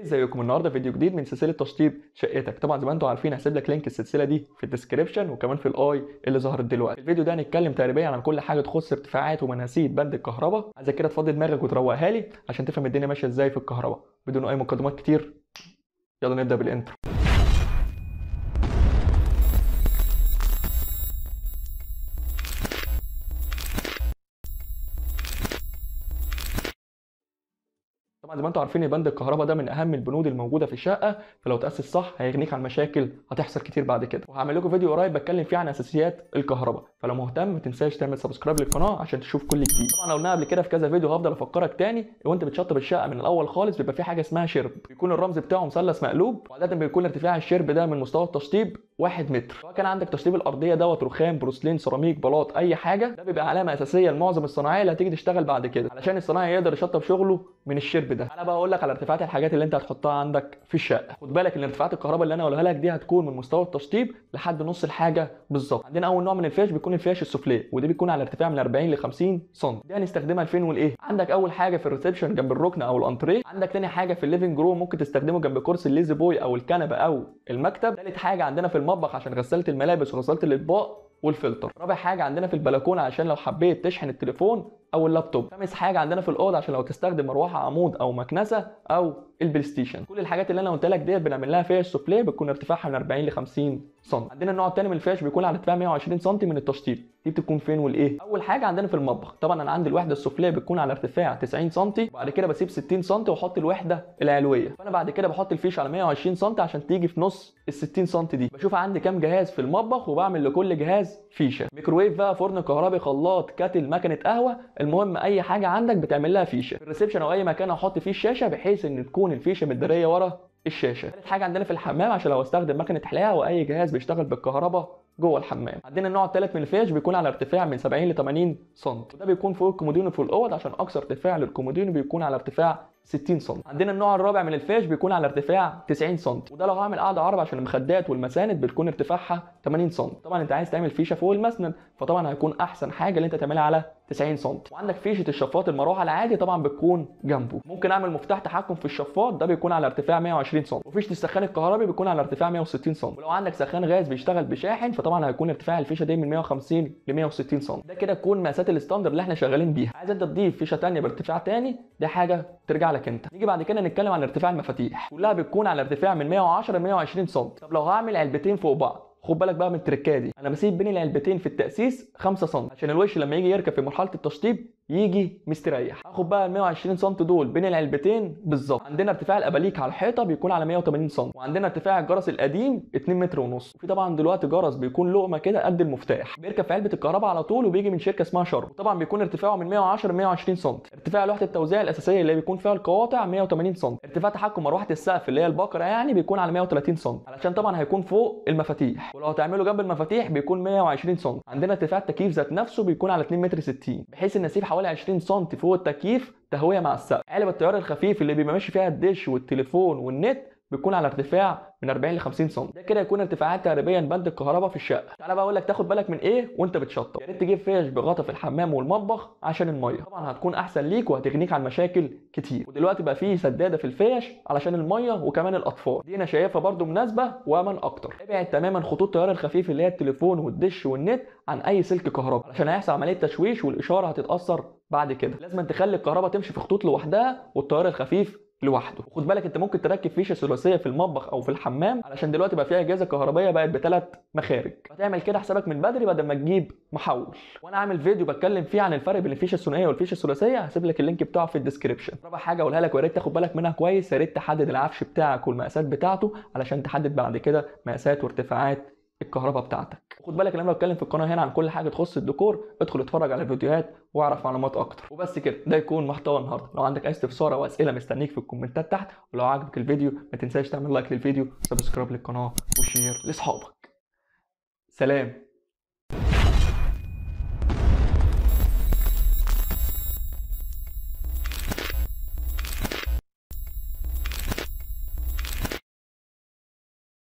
ازيكم؟ النهارده فيديو جديد من سلسله تشطيب شقتك. طبعا زي ما انتم عارفين هسيب لك لينك السلسله دي في الديسكربشن وكمان في الاي اللي ظهرت دلوقتي. الفيديو ده هنتكلم تقريبا عن كل حاجه تخص ارتفاعات ومناسيب بند الكهرباء. عايزك كده تفضي دماغك وتروقها لي عشان تفهم الدنيا ماشيه ازاي في الكهرباء بدون اي مقدمات كتير. يلا نبدا بالانترو. طبعا زي ما انتم عارفين بند الكهرباء ده من اهم البنود الموجوده في الشقه، فلو تاسس صح هيغنيك عن مشاكل هتحصل كتير بعد كده. وهعمل لكم فيديو قريب بتكلم فيه عن اساسيات الكهرباء، فلو مهتم ما تنساش تعمل سبسكرايب للقناه عشان تشوف كل جديد. طبعا قلنا قبل كده في كذا فيديو، هفضل افكرك تاني. لو انت بتشطب الشقه من الاول خالص بيبقى في حاجه اسمها شرب، بيكون الرمز بتاعه مثلث مقلوب، وعاده بيكون ارتفاع الشرب ده من مستوى التشطيب 1 متر. سواء كان عندك تشطيب الارضيه دوت رخام، بروسلين، سيراميك، بلاط، اي حاجه، ده بيبقى علامه اساسيه لمعظم الصناعيه اللي هتيجي تشتغل بعد كده علشان الصنايعي يقدر يشطب شغله من الشرب ده. انا بقى اقول لك على ارتفاعات الحاجات اللي انت هتحطها عندك في الشقه. خد بالك ان ارتفاعات الكهرباء اللي انا هقولها لك دي هتكون من مستوى التشطيب لحد نص الحاجه بالظبط. عندنا اول نوع من الفيش بيكون الفيش السفليه، ودي بيكون على ارتفاع من 40 ل 50 سم. دي هنستخدمها لفين والايه؟ عندك اول حاجه في الريسبشن جنب الركن او الانتريه. عندك تاني حاجه في الليفنج روم، ممكن تستخدمه جنب كرسي الليزي بوي او الكنبه او المكتب. ثالث حاجه عندنا في المطبخ عشان غساله الملابس وغساله الاطباق والفلتر. رابع حاجه عندنا في البلكونه عشان لو حبيت تشحن التليفون او اللابتوب. خامس حاجه عندنا في الاوضه عشان لو تستخدم مروحه عمود او مكنسه او البلاي ستيشن. كل الحاجات اللي انا قلت لك ديت بنعمل لها فيش سوفليه، بتكون ارتفاعها من 40 ل 50 سم. عندنا النوع الثاني من الفيش بيكون على ارتفاع 120 سم من التشطيب. دي بتكون فين والايه؟ اول حاجه عندنا في المطبخ. طبعا انا عندي الوحده السفليه بتكون على ارتفاع 90 سم، وبعد كده بسيب 60 سم واحط الوحده العلويه. فانا بعد كده بحط الفيش على 120 سم عشان تيجي في نص ال 60 سم دي. بشوف عندي كام جهاز في المطبخ وبعمل لكل جهاز فيشه. ميكروويف بقى، فرن كهربي، خلاط، كاتل، مكنه قهوه، المهم اي حاجه عندك بتعمل لها فيشه. في الريسبشن او اي مكان احط فيه الشاشه بحيث ان تكون الفيشه متداريه ورا الشاشه. ثالث حاجه عندنا في الحمام عشان لو استخدم مكنه حلاقه واي جهاز بيشتغل بالكهرباء جوه الحمام. عندنا النوع الثالث من الفيش بيكون على ارتفاع من 70 ل 80 سم، وده بيكون فوق الكومودينو في الاوض عشان اقصى ارتفاع للكومودينو بيكون على ارتفاع 60 سم. عندنا النوع الرابع من الفيش بيكون على ارتفاع 90 سم، وده لو هعمل قاعده عرب عشان المخدات والمساند بتكون ارتفاعها 80 سم. طبعا انت عايز تعمل فيشه فوق المسند، فطبعا هيكون احسن حاجه اللي انت تعملها على 90 سم. وعندك فيشه الشفاط المروحه العادي طبعا بتكون جنبه. ممكن اعمل مفتاح تحكم في الشفاط، ده بيكون على ارتفاع 120 سم. وفيشه السخان الكهربي بيكون على ارتفاع 160 سم. ولو عندك سخان غاز بيشتغل بشاحن فطبعا هيكون ارتفاع الفيشه دي من 150 ل 160 سم. ده كده تكون مقاسات الستاندرد اللي احنا شغالين بيها. عايز انت تضيف فيشه ثانيه بارتفاع ثاني، دي حاجه ترجع لك انت. نيجي بعد كده نتكلم عن ارتفاع المفاتيح. كلها بتكون على ارتفاع من 110 ل 120 سم. طب لو هعمل علبتين فوق بعض، خد بالك بقى من التركه دي، انا بسيب بين العلبتين في التاسيس 5 سم عشان الوش لما يجي يركب في مرحله التشطيب يجي مستريح. هاخد بقى ال 120 سم دول بين العلبتين بالظبط. عندنا ارتفاع الاباليك على الحيطه بيكون على 180 سم، وعندنا ارتفاع الجرس القديم 2 متر ونص. وفي طبعا دلوقتي جرس بيكون لقمه كده قد المفتاح، بيركب في علبه الكهرباء على طول وبيجي من شركه اسمها شارب، وطبعا بيكون ارتفاعه من 110 ل 120 سم. ارتفاع لوحه التوزيع الاساسيه اللي بيكون فيها القواطع 180 سم. ارتفاع تحكم مروحه السقف اللي هي البقره يعني بيكون على 130 سم علشان طبعا هيكون فوق المفاتيح، ولو هتعمله جنب المفاتيح بيكون 120 سم. عندنا ارتفاع التكييف ذات نفسه بيكون على 2 متر 60 بحيث ان اسيب حوالي 20 سم فوق التكييف تهويه مع السقف. علب التيار الخفيف اللي بيبقى ماشي فيها الدش والتليفون والنت بيكون على ارتفاع من 40 ل 50 سم. ده كده يكون ارتفاعات تقريبا بند الكهرباء في الشقه. تعالى بقى اقول لك تاخد بالك من ايه وانت بتشطب. يا ريت تجيب فيش بغطا في الحمام والمطبخ عشان الميه، طبعا هتكون احسن ليك وهتغنيك عن مشاكل كتير. ودلوقتي بقى فيه سداده في الفيش علشان الميه وكمان الاطفال، دي انا شايفها برده مناسبه وامان اكتر. ابعد تماما خطوط التيار الخفيف اللي هي التليفون والدش والنت عن اي سلك كهرباء علشان هيحصل عمليه تشويش والاشاره هتتاثر بعد كده. لازم تخلي الكهرباء تمشي في خطوط لوحدها والتيار الخفيف لوحده. وخد بالك انت ممكن تركب فيشه ثلاثيه في المطبخ او في الحمام علشان دلوقتي بقى فيها اجهزه كهربائيه بقت ب3 مخارج، فتعمل كده حسابك من بدري بدل ما تجيب محول. وانا عامل فيديو بتكلم فيه عن الفرق بين الفيشه الثنائيه والفيشه الثلاثيه، هسيب لك اللينك بتاعه في الديسكربشن. رابع حاجه اقولها لك ويا ريت تاخد بالك منها كويس، يا ريت تحدد العفش بتاعك والمقاسات بتاعته علشان تحدد بعد كده مقاسات وارتفاعات الكهرباء بتاعتك. خد بالك ان انا بتكلم في القناه هنا عن كل حاجه تخص الديكور، ادخل اتفرج على الفيديوهات واعرف معلومات اكتر. وبس كده، ده يكون محتوى النهارده. لو عندك اي استفسار او اسئله مستنيك في الكومنتات تحت، ولو عجبك الفيديو ما تنساش تعمل لايك للفيديو، سبسكرايب للقناه وشير لاصحابك. سلام.